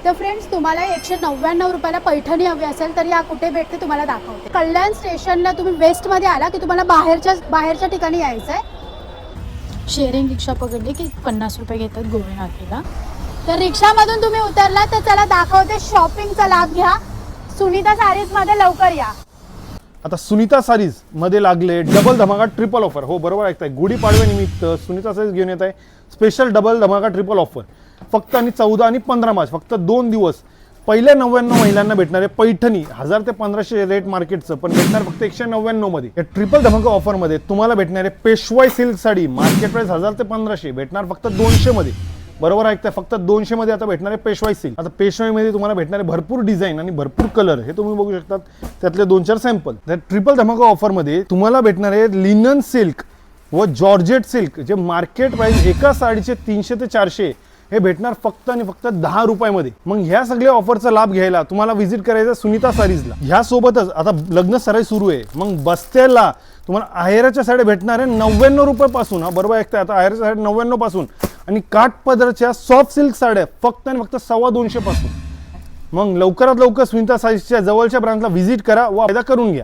तर फ्रेंड्स तुम्हाला 199 रुपयाला पैठणी हवी असेल तर या कुठे भेटते तुम्हाला दाखवते. कल्याण स्टेशनला तुम्ही वेस्टमध्ये आला की तुम्हाला बाहेरच्या ठिकाणी यायचं आहे. शेअरिंग रिक्षा पकडली की 50 रुपये घेतात गोरेनाथला. तर रिक्षामधून तुम्ही उतरला तर चला दाखवते शॉपिंगचा लाभ घ्या. सुनीता सारीज मध्ये लवकर या. आता सुनीता सारीज मध्ये लागले डबल धमाका ट्रिपल ऑफर. हो बरोबर ऐकताय, गुढीपाडव्यानिमित्त सुनीता सारीज घेऊन येत आहे स्पेशल डबल धमाका ट्रिपल ऑफर. फक्त आणि 14 आणि 15 मार्च फक्त 2 दिवस. पहिल्या 99 महिलांना भेटणारे पैठणी 1000 ते 1500 रेट मार्केटचं, पण भेटणार फक्त 199 मध्ये. या ट्रिपल धमाका ऑफर मध्ये तुम्हाला भेटणारे पेशवाई सिल्क साडी मार्केट प्राइस 1000 ते 1500 भेटणार फक्त 200 मध्ये. बरोबर ऐकताय, फक्त 200 मध्ये आता भेटणारे पेशवाई सिल्क. आता पेशवाईमध्ये तुम्हाला भेटणारे भरपूर डिझाईन आणि भरपूर कलर हे तुम्ही बघू शकतात. त्यातले 2-4 सॅम्पल. त्या ट्रिपल धमाका ऑफर मध्ये तुम्हाला भेटणारे लिनन सिल्क व जॉर्जेट सिल्क जे मार्केट प्राइस एका साडीचे 300 ते 400 हे भेटणार फक्त आणि फक्त 10 रुपयामध्ये. मग ह्या सगळ्या ऑफरचा लाभ घ्यायला तुम्हाला व्हिजिट करायचं सुनीता सारीजला. ह्यासोबतच आता लग्न सराई सुरू आहे. मग बस्त्याला तुम्हाला आहेराच्या साड्या भेटणार आहे 99 रुपयापासून. हा बरोबर ऐकताय, आता आहेराच्या साड्या 99 पासून आणि काठपदरच्या सॉफ्ट सिल्क साड्या फक्त आणि फक्त 250 पासून. मग लवकरात लवकर सुनीता सारीजच्या जवळच्या ब्रांचला व्हिजिट करा व फायदा करून घ्या.